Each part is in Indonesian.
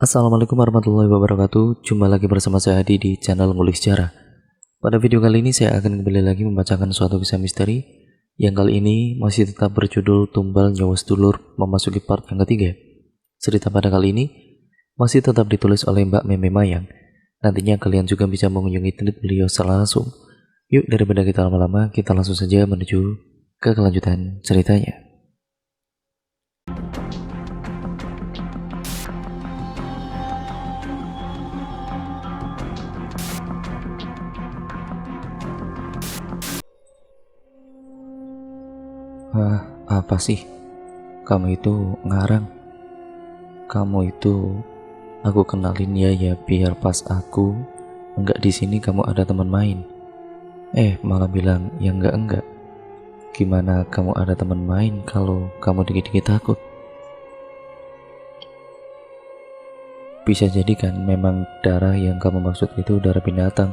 Assalamualaikum warahmatullahi wabarakatuh. Jumpa lagi bersama saya Adi di channel Ngulik Sejarah. Pada video kali ini saya akan kembali lagi membacakan suatu kisah misteri yang kali ini masih tetap berjudul Tumbal Nyawa Sedulur memasuki part yang ketiga. Cerita pada kali ini masih tetap ditulis oleh Mbak Meme Mayang. Nantinya kalian juga bisa mengunjungi tweet beliau secara langsung. Yuk daripada kita lama-lama, kita langsung saja menuju ke kelanjutan ceritanya. Apa sih? Kamu itu ngarang. Kamu itu aku kenalin ya biar pas aku enggak di sini kamu ada teman main. Malah bilang ya enggak. Gimana kamu ada teman main kalau kamu dikit-dikit takut? Bisa jadi kan memang darah yang kamu maksud itu darah binatang.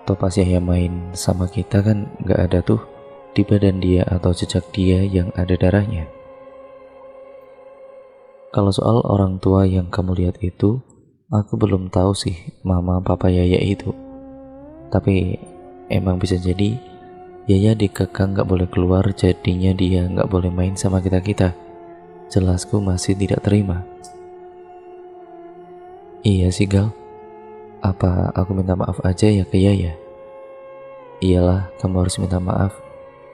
Toh pas ya main sama kita kan enggak ada tuh di badan dia atau jejak dia yang ada darahnya. Kalau soal orang tua yang kamu lihat itu, aku belum tahu sih mama papa Yaya itu. Tapi emang bisa jadi Yaya dikekang gak boleh keluar, jadinya dia gak boleh main sama kita-kita. Jelasku masih tidak terima. Iya sih Gal, apa aku minta maaf aja ya ke Yaya? Iyalah, kamu harus minta maaf.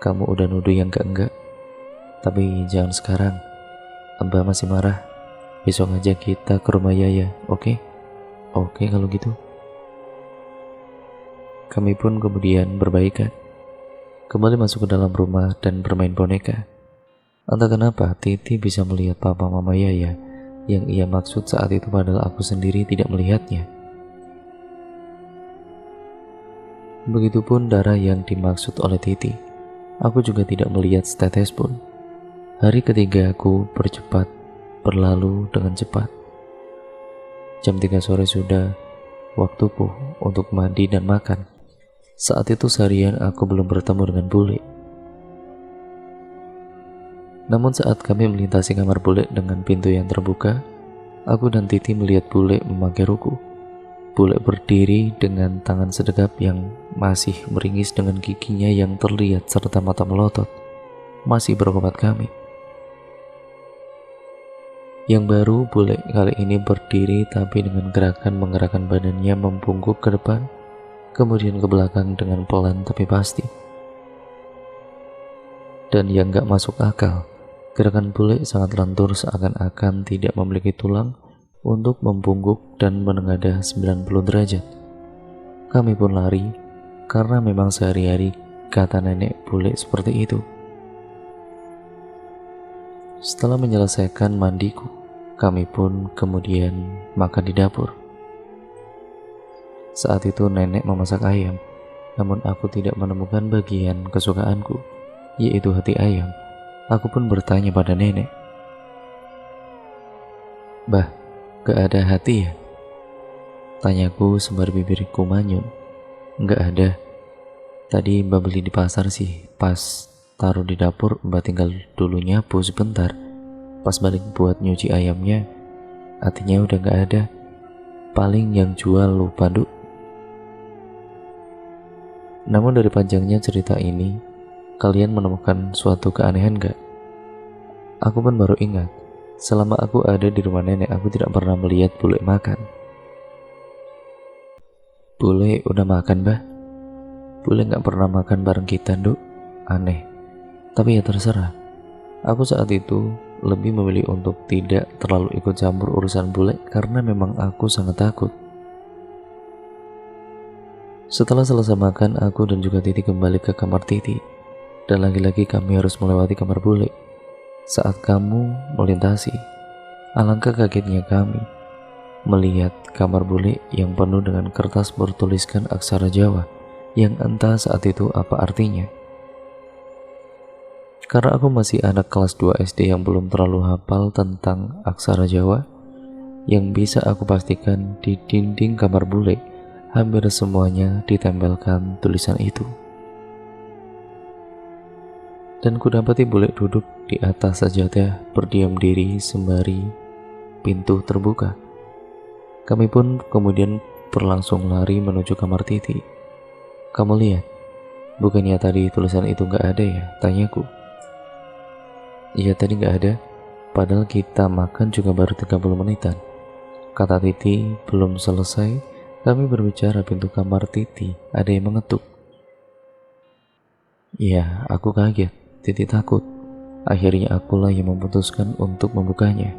Kamu udah nuduh yang enggak. Tapi jangan sekarang, Mbak masih marah. Besok aja kita ke rumah Yaya, oke? Oke kalau gitu. Kami pun kemudian berbaikan, kembali masuk ke dalam rumah dan bermain boneka. Entah kenapa Titi bisa melihat papa mama Yaya yang ia maksud saat itu, padahal aku sendiri tidak melihatnya. Begitupun darah yang dimaksud oleh Titi. Aku juga tidak melihat setetes pun. Hari ketiga aku berlalu dengan cepat. Jam 3 sore sudah waktuku untuk mandi dan makan. Saat itu seharian aku belum bertemu dengan bule. Namun saat kami melintasi kamar bule dengan pintu yang terbuka, aku dan Titi melihat bule memakai ruku. Bule berdiri dengan tangan sedekap yang masih meringis dengan giginya yang terlihat serta mata melotot, masih berkomat kami. Yang baru, bule kali ini berdiri tapi dengan menggerakkan badannya membungkuk ke depan, kemudian ke belakang dengan pelan tapi pasti. Dan yang gak masuk akal, gerakan bule sangat lentur seakan-akan tidak memiliki tulang untuk membungkuk dan menengadah 90 derajat. Kami pun lari, karena memang sehari-hari kata nenek bule seperti itu. Setelah menyelesaikan mandiku, kami pun kemudian makan di dapur. Saat itu nenek memasak ayam, namun aku tidak menemukan bagian kesukaanku, yaitu hati ayam. Aku pun bertanya pada nenek, "Bah, gak ada hati ya?" Tanyaku sembari bibirku manyun. "Gak ada. Tadi Mbak beli di pasar sih, pas taruh di dapur Mbak tinggal dulu nyapu sebentar. Pas balik buat nyuci ayamnya, hatinya udah gak ada. Paling yang jual lupa Duk." Namun dari panjangnya cerita ini, kalian menemukan suatu keanehan gak? Aku pun baru ingat, selama aku ada di rumah nenek, aku tidak pernah melihat bule makan. "Bule udah makan Bah? Bule gak pernah makan bareng kita Duk." Aneh, tapi ya terserah. Aku saat itu lebih memilih untuk tidak terlalu ikut campur urusan bule karena memang aku sangat takut. Setelah selesai makan, aku dan juga Titi kembali ke kamar Titi, dan lagi-lagi kami harus melewati kamar bule. Saat kamu melintasi, alangkah kagetnya kami melihat kamar bule yang penuh dengan kertas bertuliskan aksara Jawa yang entah saat itu apa artinya. Karena aku masih anak kelas 2 SD yang belum terlalu hafal tentang aksara Jawa, yang bisa aku pastikan di dinding kamar bule hampir semuanya ditempelkan tulisan itu. Dan kudapati bule duduk di atas sajadah berdiam diri sembari pintu terbuka. Kami pun kemudian berlangsung lari menuju kamar Titi. "Kamu lihat, bukannya tadi tulisan itu nggak ada ya?" tanyaku. "Iya, tadi nggak ada, padahal kita makan juga baru 30 menitan," kata Titi. Belum selesai kami berbicara, pintu kamar Titi ada yang mengetuk. Ya, aku kaget. Titi takut. Akhirnya akulah yang memutuskan untuk membukanya.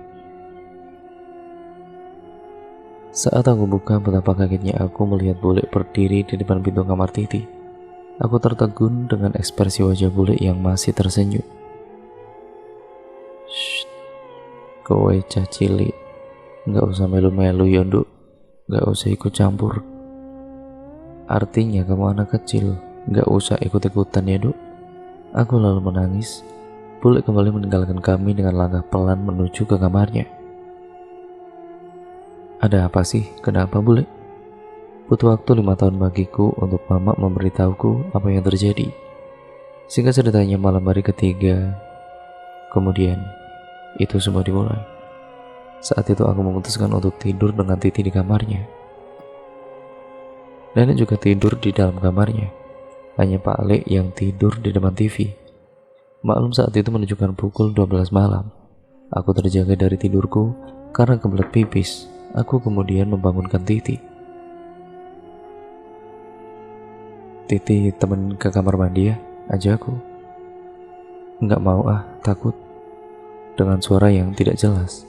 Saat aku buka, betapa kagetnya aku melihat bule berdiri di depan pintu kamar Titi. Aku tertegun dengan ekspresi wajah bule yang masih tersenyum. "Shh, kowe cah cilik, nggak usah melu-melu ya nduk, nggak usah ikut campur. Artinya kamu anak kecil, nggak usah ikut-ikutan ya nduk." Aku lalu menangis. Bule kembali meninggalkan kami dengan langkah pelan menuju ke kamarnya. "Ada apa sih? Kenapa bule?" Butuh waktu 5 tahun bagiku untuk mama memberitahuku apa yang terjadi. Singkat ceritanya, malam hari ketiga kemudian itu semua dimulai. Saat itu aku memutuskan untuk tidur dengan Titi di kamarnya. Nenek juga tidur di dalam kamarnya. Hanya Pak Ale yang tidur di depan TV. Maklum saat itu menunjukkan pukul 12 malam. Aku terjaga dari tidurku karena kebelet pipis. Aku kemudian membangunkan Titi. "Titi, temen ke kamar mandi ya," ajakku. "Nggak mau ah, takut," dengan suara yang tidak jelas.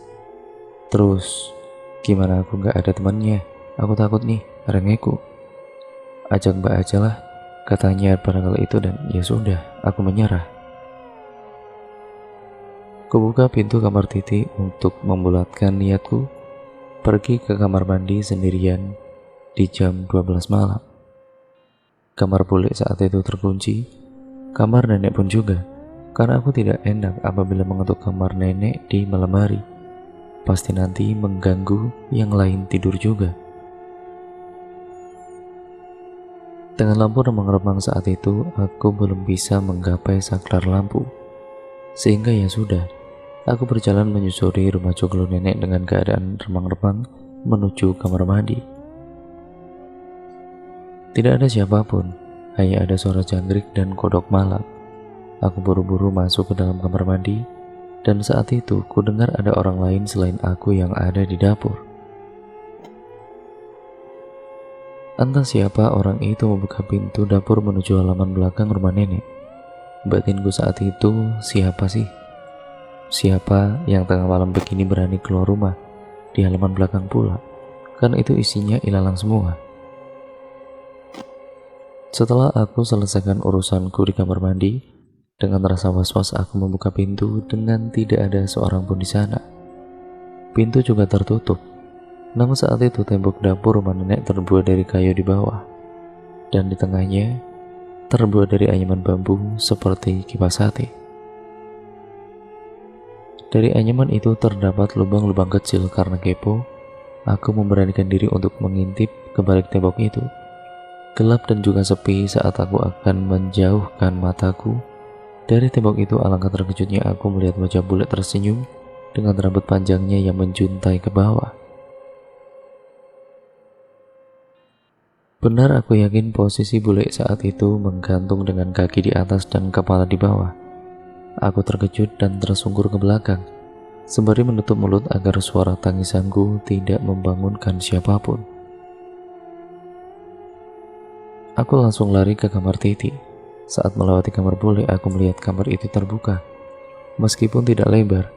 "Terus, gimana aku nggak ada temannya? Aku takut nih," rengekku. "Ajak Mbak aja lah," katanya pada kala itu, dan ya sudah, aku menyerah. Kubuka pintu kamar Titi untuk membulatkan niatku pergi ke kamar mandi sendirian di jam 12 malam. Kamar bule saat itu terkunci, kamar nenek pun juga, karena aku tidak enak apabila mengetuk kamar nenek di malam hari. Pasti nanti mengganggu yang lain tidur juga. Dengan lampu remang-remang saat itu, aku belum bisa menggapai saklar lampu. Sehingga ya sudah, aku berjalan menyusuri rumah joglo nenek dengan keadaan remang-remang menuju kamar mandi. Tidak ada siapapun, hanya ada suara jangkrik dan kodok malam. Aku buru-buru masuk ke dalam kamar mandi, dan saat itu ku dengar ada orang lain selain aku yang ada di dapur. Entah siapa orang itu membuka pintu dapur menuju halaman belakang rumah nenek. Batinku saat itu, siapa sih? Siapa yang tengah malam begini berani keluar rumah di halaman belakang pula? Kan itu isinya ilalang semua. Setelah aku selesaikan urusanku di kamar mandi, dengan rasa was-was aku membuka pintu dengan tidak ada seorang pun di sana. Pintu juga tertutup. Namun saat itu tembok dapur rumah nenek terbuat dari kayu di bawah, dan di tengahnya terbuat dari anyaman bambu seperti kipas sate. Dari anyaman itu terdapat lubang-lubang kecil. Karena kepo, aku memberanikan diri untuk mengintip ke balik tembok itu. Gelap dan juga sepi saat aku akan menjauhkan mataku dari tembok itu. Alangkah terkejutnya aku melihat wajah bule tersenyum dengan rambut panjangnya yang menjuntai ke bawah. Benar, aku yakin posisi bule saat itu menggantung dengan kaki di atas dan kepala di bawah. Aku terkejut dan tersungkur ke belakang, sembari menutup mulut agar suara tangisanku tidak membangunkan siapapun. Aku langsung lari ke kamar Titi. Saat melewati kamar bule, aku melihat kamar itu terbuka, meskipun tidak lebar.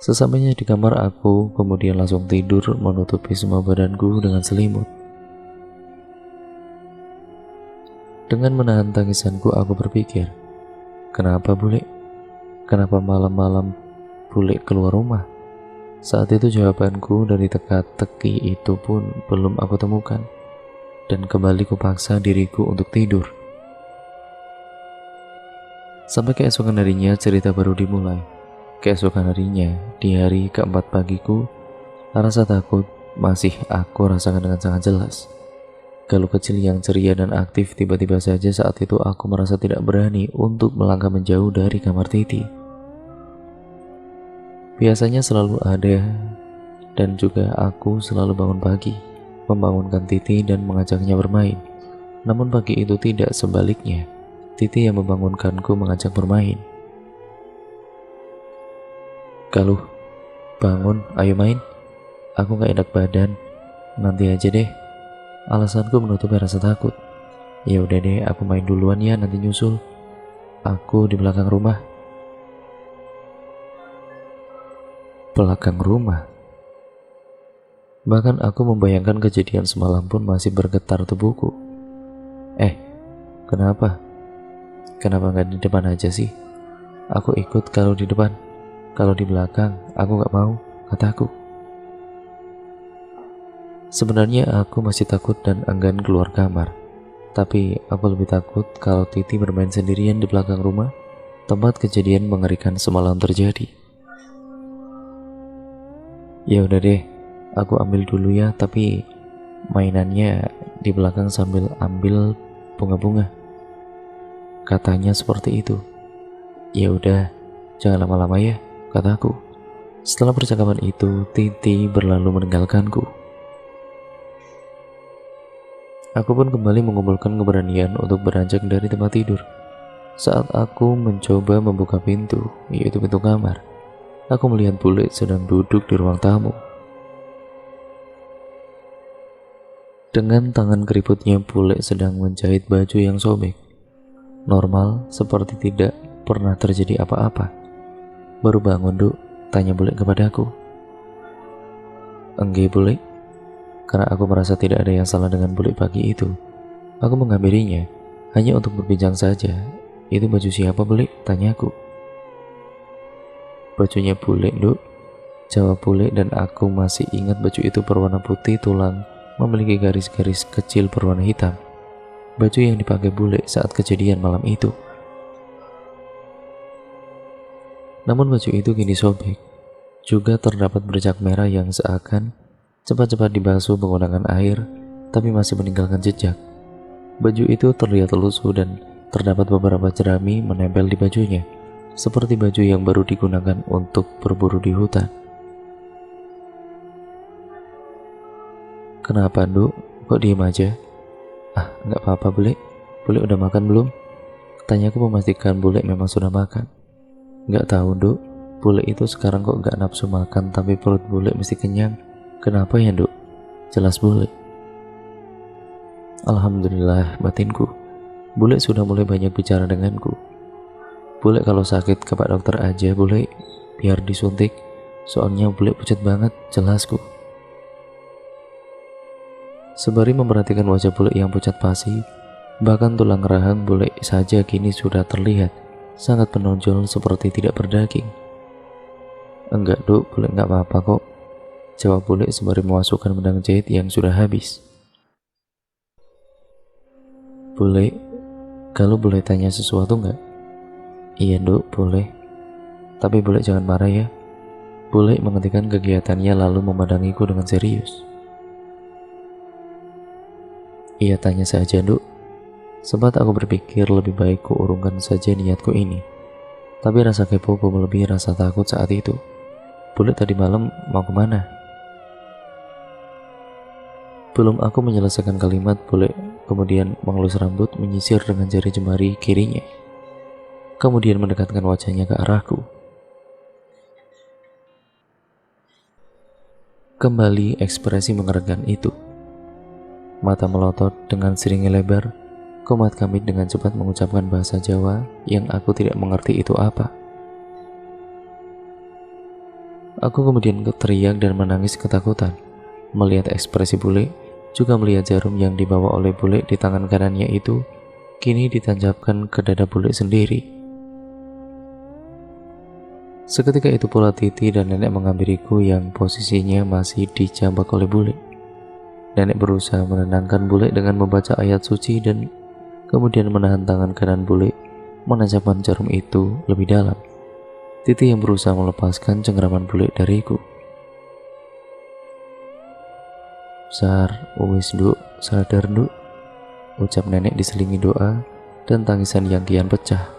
Sesampainya di kamar, aku kemudian langsung tidur menutupi semua badanku dengan selimut. Dengan menahan tangisanku, aku berpikir, kenapa bule? Kenapa malam-malam bule keluar rumah? Saat itu jawabanku dari teka-teki itu pun belum aku temukan, dan kembali kupaksa diriku untuk tidur. Sampai keesokan harinya cerita baru dimulai. Keesokan harinya, di hari keempat pagiku, rasa takut masih aku rasakan dengan sangat jelas. Galuh kecil yang ceria dan aktif tiba-tiba saja saat itu aku merasa tidak berani untuk melangkah menjauh dari kamar Titi. Biasanya selalu ada dan juga aku selalu bangun pagi, membangunkan Titi dan mengajaknya bermain. Namun pagi itu tidak, sebaliknya. Titi yang membangunkanku mengajak bermain. "Galuh, bangun, ayo main. Aku gak enak badan, nanti aja deh." Alasanku menutupi rasa takut. "Ya udah deh, aku main duluan ya, nanti nyusul. Aku di belakang rumah." Belakang rumah? Bahkan aku membayangkan kejadian semalam pun masih bergetar tubuhku. Kenapa? Kenapa gak di depan aja sih? Aku ikut kalau di depan. Kalau di belakang, aku gak mau," kataku. Sebenarnya aku masih takut dan enggan keluar kamar. Tapi aku lebih takut kalau Titi bermain sendirian di belakang rumah, tempat kejadian mengerikan semalam terjadi. "Ya udah deh, aku ambil dulu ya, tapi mainannya di belakang sambil ambil bunga-bunga," katanya seperti itu. "Ya udah, jangan lama-lama ya," kataku. Setelah percakapan itu, Titi berlalu meninggalkanku. Aku pun kembali mengumpulkan keberanian untuk beranjak dari tempat tidur. Saat aku mencoba membuka pintu, yaitu pintu kamar, aku melihat bule sedang duduk di ruang tamu. Dengan tangan keriputnya, bule sedang menjahit baju yang sobek. Normal, seperti tidak pernah terjadi apa-apa. "Baru bangun, Duk?" tanya bule kepadaku. "Enggak, bule." Karena aku merasa tidak ada yang salah dengan bule pagi itu, aku menghampirinya hanya untuk berbincang saja. "Itu baju siapa, bule?" tanyaku. "Bajunya bule, Duk," jawab bule, dan aku masih ingat baju itu berwarna putih tulang, memiliki garis-garis kecil berwarna hitam. Baju yang dipakai bule saat kejadian malam itu. Namun baju itu kini sobek. Juga terdapat bercak merah yang seakan cepat-cepat dibasuh menggunakan air, tapi masih meninggalkan jejak. Baju itu terlihat lusuh dan terdapat beberapa jerami menempel di bajunya, seperti baju yang baru digunakan untuk berburu di hutan. "Kenapa, Nduk? Kok diem aja?" Nggak apa-apa, bule. Bule udah makan belum?" tanyaku memastikan bule memang sudah makan. "Nggak tahu, Nduk. Bule itu sekarang kok nggak nafsu makan, tapi perut bule mesti kenyang. Kenapa ya, Nduk?" Jelas bule. Alhamdulillah, batinku. Bule sudah mulai banyak bicara denganku. "Bule kalau sakit ke Pak Dokter aja, bule. Biar disuntik. Soalnya bule pucat banget," jelasku. Sembari memperhatikan wajah bule yang pucat pasi, bahkan tulang rahang bule saja kini sudah terlihat sangat menonjol seperti tidak berdaging. "Enggak, Duk, bule nggak apa-apa kok," jawab bule sembari memasukkan benang jahit yang sudah habis. "Bule, kalau boleh tanya sesuatu nggak?" "Iya, Duk, boleh. Tapi bule jangan marah ya." Bule menghentikan kegiatannya lalu memandangiku dengan serius. "Iya, tanya saja, Duk." Sempat aku berpikir lebih baik ku urungkan saja niatku ini. Tapi rasa kepo melebihi rasa takut saat itu. "Bule tadi malam mau kemana?" Belum aku menyelesaikan kalimat, bule kemudian mengelus rambut, menyisir dengan jari jemari kirinya. Kemudian mendekatkan wajahnya ke arahku. Kembali ekspresi mengerikan itu. Mata melotot dengan siringi lebar, komat kamit dengan cepat mengucapkan bahasa Jawa yang aku tidak mengerti itu apa. Aku kemudian teriak dan menangis ketakutan. Melihat ekspresi bule, juga melihat jarum yang dibawa oleh bule di tangan kanannya itu, kini ditancapkan ke dada bule sendiri. Seketika itu pula Titi dan nenek menghampiriku yang posisinya masih dijambak oleh bule. Nenek berusaha menenangkan bule dengan membaca ayat suci dan kemudian menahan tangan kanan bule menancapkan jarum itu lebih dalam. Titi yang berusaha melepaskan cengkraman bule dariku. "Sar, wis, Nduk, sadar, Nduk," ucap nenek diselingi doa dan tangisan yang kian pecah.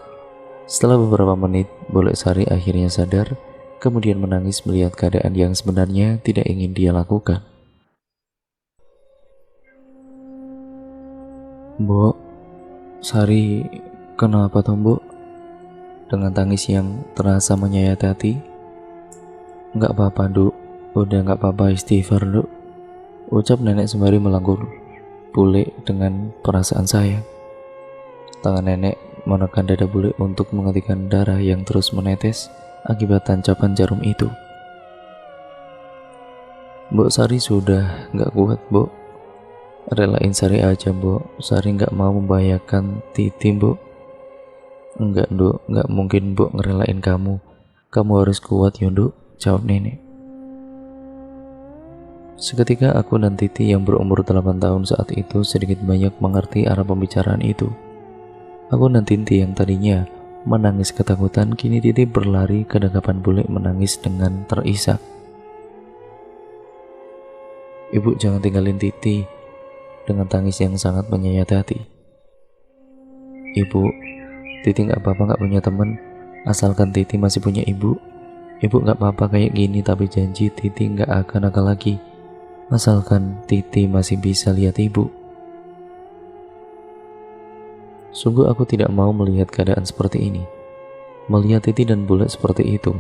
Setelah beberapa menit, bule Sari akhirnya sadar kemudian menangis melihat keadaan yang sebenarnya tidak ingin dia lakukan. "Mbok, Sari, kenapa toh Mbok?" Dengan tangis yang terasa menyayat hati. "Nggak apa-apa, Duk. Udah nggak apa-apa, istighfar, Duk," ucap nenek sembari melangkur bule dengan perasaan sayang. Tangan nenek menekan dada bule untuk menghentikan darah yang terus menetes akibat tancapan jarum itu. "Mbok Sari sudah nggak kuat, Mbok. Relain Sari aja, Mbok. Sari nggak mau membahayakan Titi, Mbok." "Enggak, Nduk. Nggak mungkin, Mbok, ngerelain kamu. Kamu harus kuat, ya, Nduk," jawab nenek. Seketika aku dan Titi yang berumur 8 tahun saat itu sedikit banyak mengerti arah pembicaraan itu. Aku dan Titi yang tadinya menangis ketakutan, kini Titi berlari ke dekapan bule menangis dengan terisak. "Ibu, jangan tinggalin Titi," dengan tangis yang sangat menyayat hati. "Ibu, Titi nggak apa-apa, nggak punya teman, asalkan Titi masih punya ibu. Ibu nggak apa-apa kayak gini, tapi janji Titi nggak akan nakal lagi, asalkan Titi masih bisa lihat ibu." Sungguh aku tidak mau melihat keadaan seperti ini. Melihat Titi dan bule seperti itu,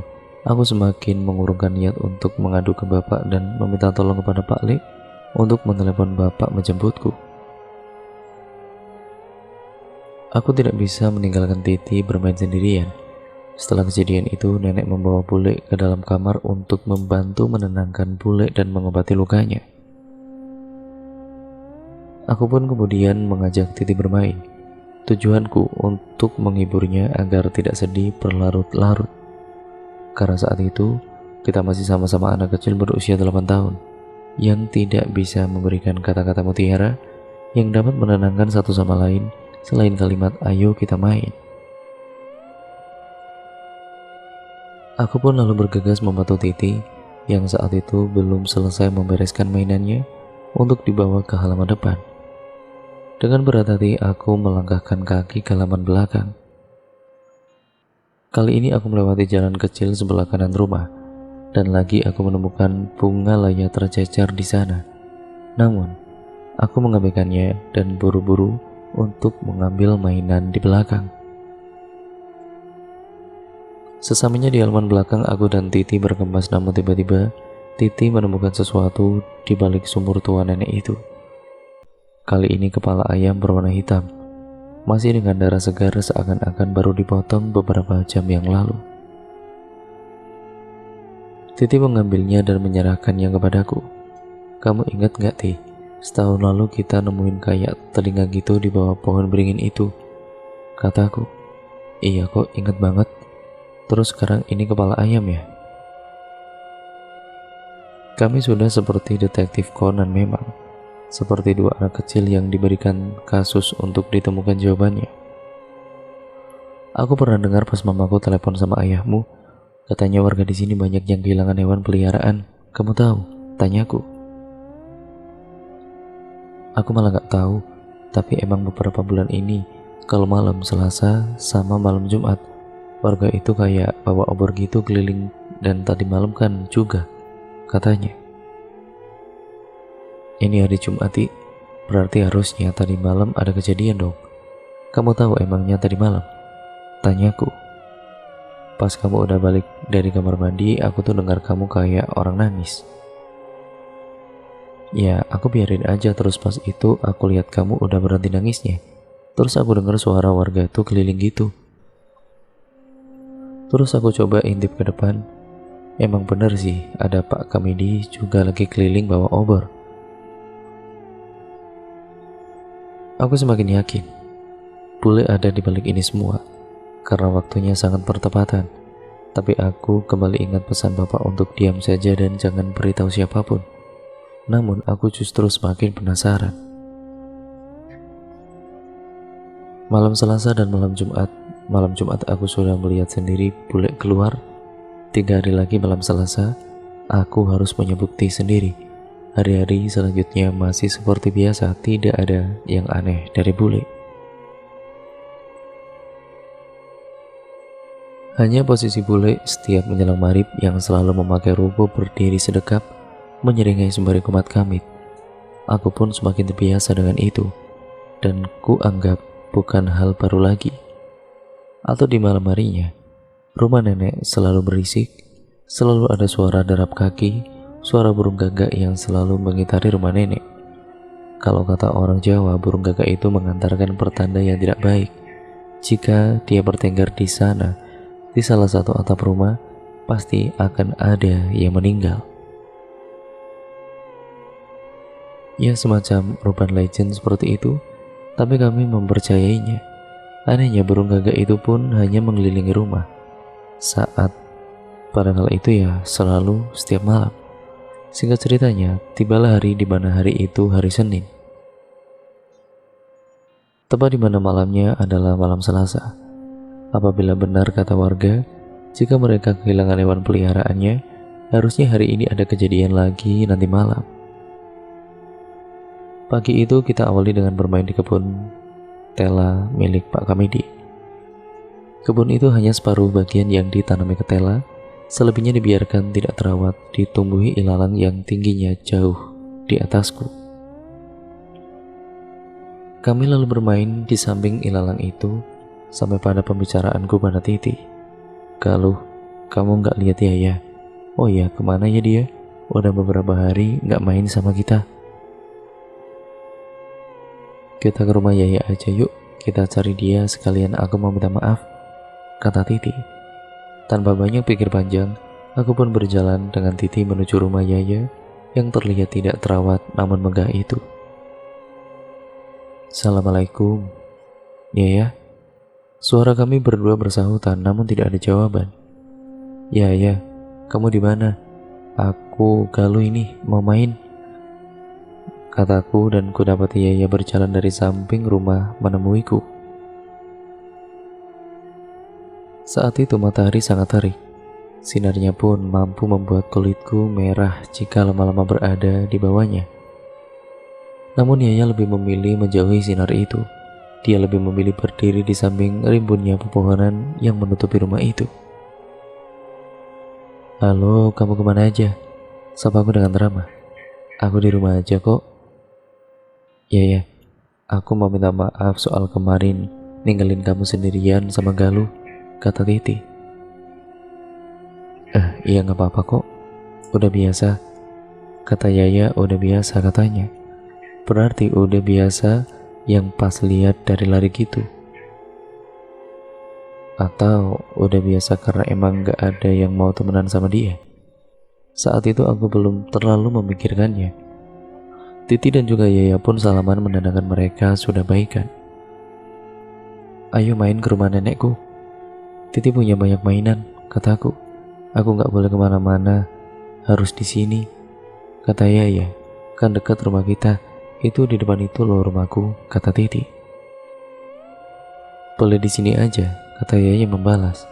aku semakin mengurungkan niat untuk mengadu ke bapak dan meminta tolong kepada Pak Le untuk menelepon bapak menjemputku. Aku tidak bisa meninggalkan Titi bermain sendirian. Setelah kejadian itu, nenek membawa bule ke dalam kamar untuk membantu menenangkan bule dan mengobati lukanya. Aku pun kemudian mengajak Titi bermain. Tujuanku untuk menghiburnya agar tidak sedih berlarut-larut. Karena saat itu, kita masih sama-sama anak kecil berusia 8 tahun yang tidak bisa memberikan kata-kata mutiara yang dapat menenangkan satu sama lain selain kalimat "ayo kita main." Aku pun lalu bergegas membantu Titi yang saat itu belum selesai membereskan mainannya untuk dibawa ke halaman depan. Dengan berat hati aku melangkahkan kaki ke halaman belakang. Kali ini aku melewati jalan kecil sebelah kanan rumah, dan lagi aku menemukan bunga layar tercecer di sana. Namun, aku mengabaikannya dan buru-buru untuk mengambil mainan di belakang. Sesamanya di halaman belakang, aku dan Titi berkemas, namun tiba-tiba Titi menemukan sesuatu di balik sumur tua nenek itu. Kali ini kepala ayam berwarna hitam, masih dengan darah segar seakan-akan baru dipotong beberapa jam yang lalu. Titi mengambilnya dan menyerahkannya kepadaku. "Kamu ingat gak, Ti? Setahun lalu kita nemuin kayak telinga gitu di bawah pohon beringin itu," kataku. "Iya kok, ingat banget. Terus sekarang ini kepala ayam ya?" Kami sudah seperti detektif Conan memang. Seperti dua anak kecil yang diberikan kasus untuk ditemukan jawabannya. "Aku pernah dengar pas mamaku telepon sama ayahmu, katanya warga di sini banyak yang kehilangan hewan peliharaan. Kamu tahu?" tanyaku. Aku malah gak tahu, tapi emang beberapa bulan ini, kalau malam Selasa sama malam Jumat, warga itu kayak bawa obor gitu keliling, dan tadi malam kan juga, katanya. "Ini hari Jumat, berarti harusnya tadi malam ada kejadian dong. Kamu tahu emangnya tadi malam?" tanyaku. "Pas kamu udah balik dari kamar mandi, aku tuh dengar kamu kayak orang nangis. Ya, aku biarin aja, terus pas itu aku lihat kamu udah berhenti nangisnya. Terus aku dengar suara warga tuh keliling gitu. Terus aku coba intip ke depan. Emang bener sih, ada Pak Kamidi juga lagi keliling bawa obor." Aku semakin yakin bule ada di balik ini semua karena waktunya sangat bertepatan. Tapi aku kembali ingat pesan bapak untuk diam saja dan jangan beritahu siapapun. Namun aku justru semakin penasaran. Malam Selasa dan malam Jumat aku sudah melihat sendiri bule keluar. 3 hari lagi malam Selasa, aku harus punya bukti sendiri. Hari-hari selanjutnya masih seperti biasa, tidak ada yang aneh dari bule. Hanya posisi bule setiap menjelang maghrib yang selalu memakai ruko berdiri sedekap menyeringai sembari kumat kamit. Aku pun semakin terbiasa dengan itu, dan ku anggap bukan hal baru lagi. Atau di malam harinya, rumah nenek selalu berisik, selalu ada suara derap kaki, suara burung gagak yang selalu mengitari rumah nenek. Kalau kata orang Jawa, burung gagak itu mengantarkan pertanda yang tidak baik. Jika dia bertengger di sana, di salah satu atap rumah, pasti akan ada yang meninggal. Ya, semacam urban legend seperti itu, tapi kami mempercayainya. Anehnya burung gagak itu pun hanya mengelilingi rumah saat pada kala itu, ya selalu setiap malam. Singkat ceritanya, tibalah hari di mana hari itu hari Senin. Tepat di mana malamnya adalah malam Selasa. Apabila benar kata warga, jika mereka kehilangan hewan peliharaannya, harusnya hari ini ada kejadian lagi nanti malam. Pagi itu kita awali dengan bermain di kebun tela milik Pak Kamidi. Kebun itu hanya separuh bagian yang ditanami ketela, selebihnya dibiarkan tidak terawat, ditumbuhi ilalang yang tingginya jauh di atasku. Kami lalu bermain di samping ilalang itu sampai pada pembicaraanku pada Titi. "Galuh, kamu nggak lihat ya? Oh ya, kemana ya dia? Udah beberapa hari nggak main sama kita." "Kita ke rumah Yaya aja yuk, kita cari dia sekalian, aku mau minta maaf," kata Titi. Tanpa banyak pikir panjang, aku pun berjalan dengan Titi menuju rumah Yaya yang terlihat tidak terawat namun megah itu. "Assalamualaikum, Yaya." Suara kami berdua bersahutan namun tidak ada jawaban. "Yaya, kamu di mana?" "Aku Galuh ini, mau main," kataku, dan ku dapati Yaya berjalan dari samping rumah menemuiku. Saat itu matahari sangat terik. Sinarnya pun mampu membuat kulitku merah jika lama-lama berada di bawahnya. Namun Yaya lebih memilih menjauhi sinar itu. Dia lebih memilih berdiri di samping rimbunnya pepohonan yang menutupi rumah itu. "Halo, kamu kemana aja?" sapaku dengan ramah. "Aku di rumah aja kok." "Yaya, aku mau minta maaf soal kemarin ninggalin kamu sendirian sama Galuh," kata Titi. Iya gak apa-apa kok, udah biasa," kata Yaya. "Udah biasa," katanya. Berarti udah biasa yang pas lihat dari lari gitu, atau udah biasa karena emang gak ada yang mau temenan sama dia. Saat itu aku belum terlalu memikirkannya. Titi dan juga Yaya pun salaman menandakan mereka sudah baikan. "Ayo main ke rumah nenekku, Titi punya banyak mainan," kataku. "Aku gak boleh kemana-mana, harus di sini," kata Yaya. "Kan dekat rumah kita, itu di depan itu loh rumahku," kata Titi. "Boleh di sini aja," kata Yaya membalas.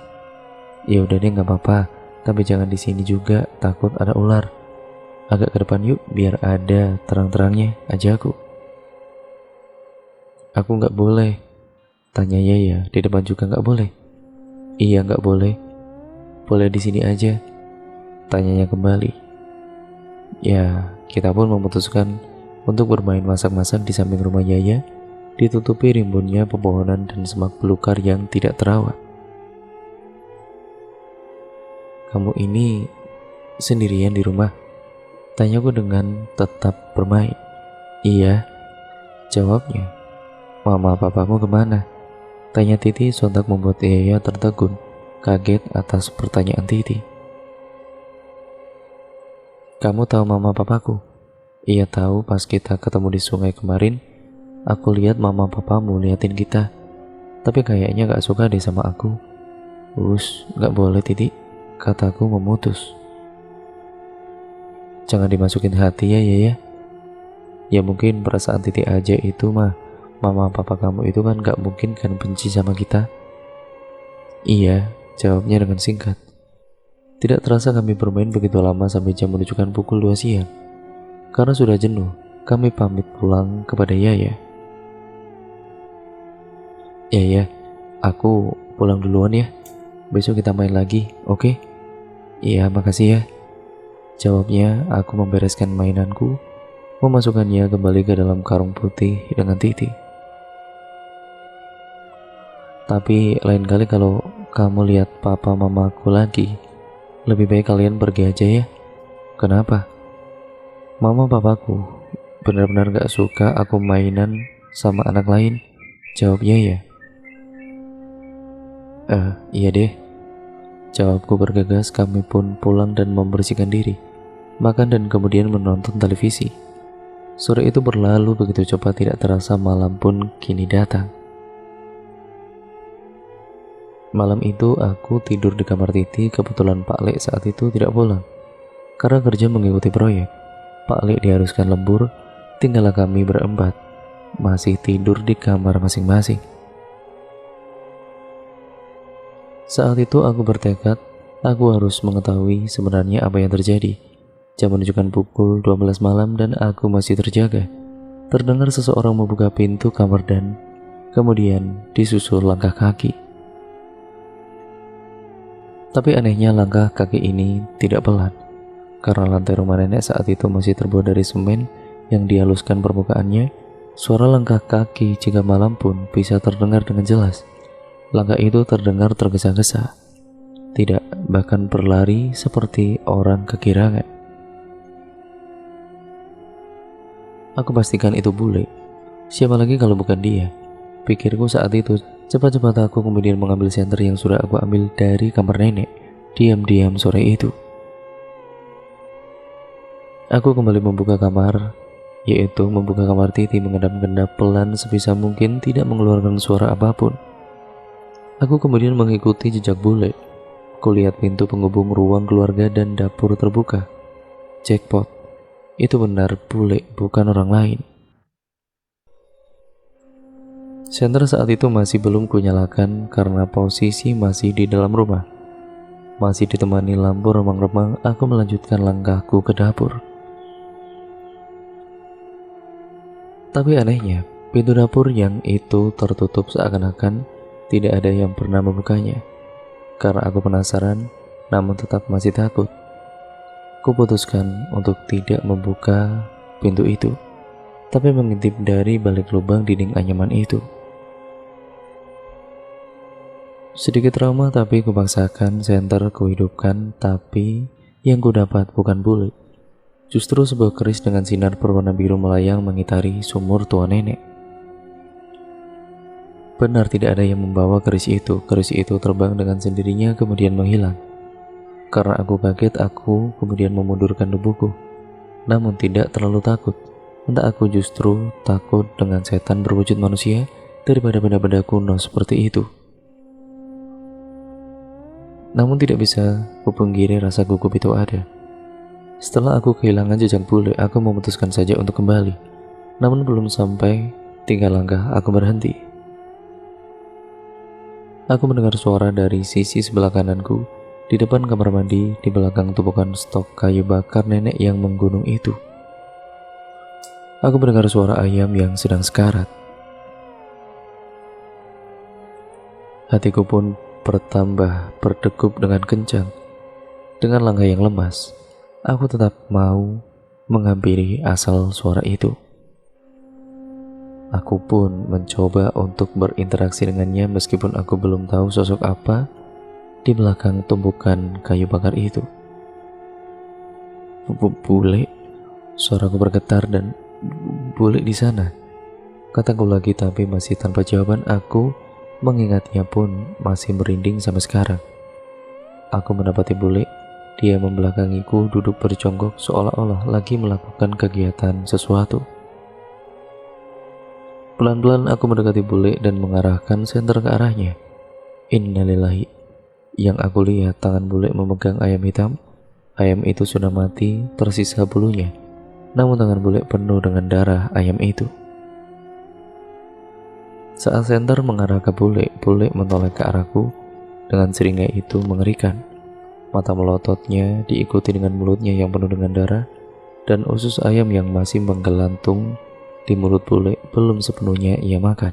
"Ya udah deh, gak apa-apa, tapi jangan di sini juga, takut ada ular. Agak ke depan yuk, biar ada terang-terangnya," ajaku. "Aku gak boleh," tanya Yaya. "Di depan juga gak boleh?" "Iya gak boleh." "Boleh di sini aja?" tanyanya kembali. Ya, kita pun memutuskan untuk bermain masak-masak di samping rumah Yaya, ditutupi rimbunnya pepohonan dan semak belukar yang tidak terawat. "Kamu ini sendirian di rumah?" tanyaku dengan tetap bermain. "Iya," jawabnya. "Mama papamu kemana?" tanya Titi, sontak membuat Yaya tertegun, kaget atas pertanyaan Titi. "Kamu tahu mama papaku?" "Iya tahu, pas kita ketemu di sungai kemarin, aku lihat mama papamu liatin kita, tapi kayaknya gak suka deh sama aku." Gak boleh Titi," kataku memutus. "Jangan dimasukin hati ya Yaya. Ya mungkin perasaan Titi aja itu mah. Mama papa kamu itu kan gak mungkin kan benci sama kita." "Iya," jawabnya dengan singkat. Tidak terasa kami bermain begitu lama sampai jam menunjukkan pukul 2 siang. Karena sudah jenuh, kami pamit pulang kepada Yaya. "Yaya, aku pulang duluan ya," Besok kita main lagi, oke? Iya, makasih ya. Jawabnya, aku membereskan mainanku, memasukkannya kembali ke dalam karung putih dengan Titi. Tapi lain kali kalau kamu lihat papa mamaku lagi, lebih baik kalian pergi aja ya. Kenapa? Mama papaku benar-benar gak suka aku mainan sama anak lain. Jawabnya ya. Iya deh. Jawabku bergegas, kami pun pulang dan membersihkan diri, makan dan kemudian menonton televisi. Sore itu berlalu begitu cepat, tidak terasa malam pun kini datang. Malam itu aku tidur di kamar Titi. Kebetulan Pak Lek saat itu tidak pulang karena kerja mengikuti proyek. Pak Lek diharuskan lembur, tinggallah kami berempat masih tidur di kamar masing-masing. Saat itu aku bertekad, aku harus mengetahui sebenarnya apa yang terjadi. Jam menunjukkan pukul 12 malam dan aku masih terjaga. Terdengar seseorang membuka pintu kamar dan kemudian disusul langkah kaki. Tapi anehnya langkah kaki ini tidak pelan, karena lantai rumah nenek saat itu masih terbuat dari semen yang dihaluskan permukaannya. Suara langkah kaki jika malam pun bisa terdengar dengan jelas. Langkah itu terdengar tergesa-gesa, tidak bahkan berlari seperti orang kegirangan. Aku pastikan itu bule. Siapa lagi kalau bukan dia? Pikirku saat itu. Cepat-cepat aku kemudian mengambil senter yang sudah aku ambil dari kamar nenek. Diam-diam sore itu aku kembali membuka kamar, yaitu membuka kamar Titi, mengendap-endap pelan sebisa mungkin tidak mengeluarkan suara apapun. Aku kemudian mengikuti jejak bule. Kulihat pintu penghubung ruang keluarga dan dapur terbuka. Jackpot, itu benar bule, bukan orang lain. Senter saat itu masih belum kunyalakan karena posisi masih di dalam rumah. Masih ditemani lampu remang-remang, aku melanjutkan langkahku ke dapur. Tapi anehnya, pintu dapur yang itu tertutup seakan-akan tidak ada yang pernah membukanya. Karena aku penasaran, namun tetap masih takut, kuputuskan untuk tidak membuka pintu itu, tapi mengintip dari balik lubang dinding anyaman itu. Sedikit trauma, tapi kupaksakan senter kuhidupkan. Tapi yang kudapat bukan bule, justru sebuah keris dengan sinar berwarna biru melayang mengitari sumur tua nenek. Benar, tidak ada yang membawa keris itu. Keris itu terbang dengan sendirinya kemudian menghilang. Karena aku kaget, aku kemudian memundurkan tubuhku. Namun tidak terlalu takut. Entah aku justru takut dengan setan berwujud manusia daripada benda-benda kuno seperti itu. Namun tidak bisa kupungkiri rasa gugup itu ada. Setelah aku kehilangan jejak bule, aku memutuskan saja untuk kembali. Namun belum sampai 3 langkah aku berhenti. Aku mendengar suara dari sisi sebelah kananku, di depan kamar mandi, di belakang tumpukan stok kayu bakar nenek yang menggunung itu. Aku mendengar suara ayam yang sedang sekarat. Hatiku pun berdegup dengan kencang. Dengan langkah yang lemas, aku tetap mau menghampiri asal suara itu. Aku pun mencoba untuk berinteraksi dengannya meskipun aku belum tahu sosok apa di belakang tumpukan kayu bakar itu. Bule, suaraku bergetar dan bule di sana. Kataku lagi tapi masih tanpa jawaban. Aku mengingatnya pun masih merinding sampai sekarang. Aku mendapati bule, dia membelakangiku duduk berjongkok seolah-olah lagi melakukan kegiatan sesuatu. Pelan-pelan aku mendekati bule dan mengarahkan senter ke arahnya. Innalillahi. Yang aku lihat tangan bule memegang ayam hitam. Ayam itu sudah mati, tersisa bulunya. Namun tangan bule penuh dengan darah ayam itu. Saat senter mengarah ke bule, bule menoleh ke arahku dengan seringai itu mengerikan. Mata melototnya diikuti dengan mulutnya yang penuh dengan darah dan usus ayam yang masih menggelantung di mulut bule belum sepenuhnya ia makan.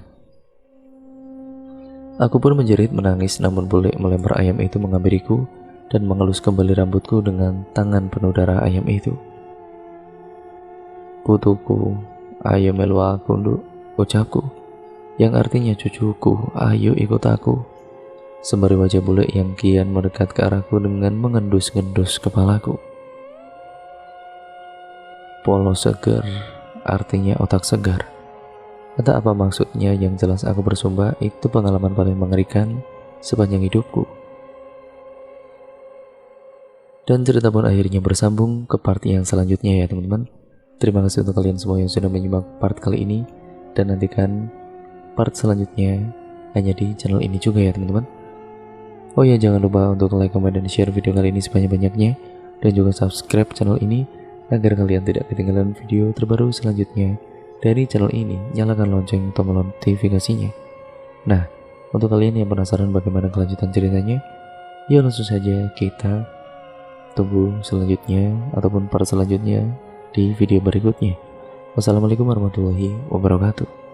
Aku pun menjerit menangis, namun bule melempar ayam itu menghampiriku dan mengelus kembali rambutku dengan tangan penuh darah ayam itu. Putuku, ayo melu aku nduk, ucapku, yang artinya cucuku, ayo ikut aku. Sembari wajah bule yang kian mendekat ke arahku dengan mengendus-ngendus kepalaku. Polos segar, artinya otak segar. Entah apa maksudnya, yang jelas aku bersumpah itu pengalaman paling mengerikan sepanjang hidupku. Dan cerita pun akhirnya bersambung ke part yang selanjutnya ya teman-teman. Terima kasih untuk kalian semua yang sudah menyimak part kali ini. Dan nantikan part selanjutnya hanya di channel ini juga ya teman-teman. Oh ya, jangan lupa untuk like, comment, dan share video kali ini sebanyak-banyaknya. Dan juga subscribe channel ini agar kalian tidak ketinggalan video terbaru selanjutnya dari channel ini. Nyalakan lonceng tombol notifikasinya. Nah, untuk kalian yang penasaran bagaimana kelanjutan ceritanya, ya langsung saja kita tunggu selanjutnya ataupun part selanjutnya di video berikutnya. Wassalamualaikum warahmatullahi wabarakatuh.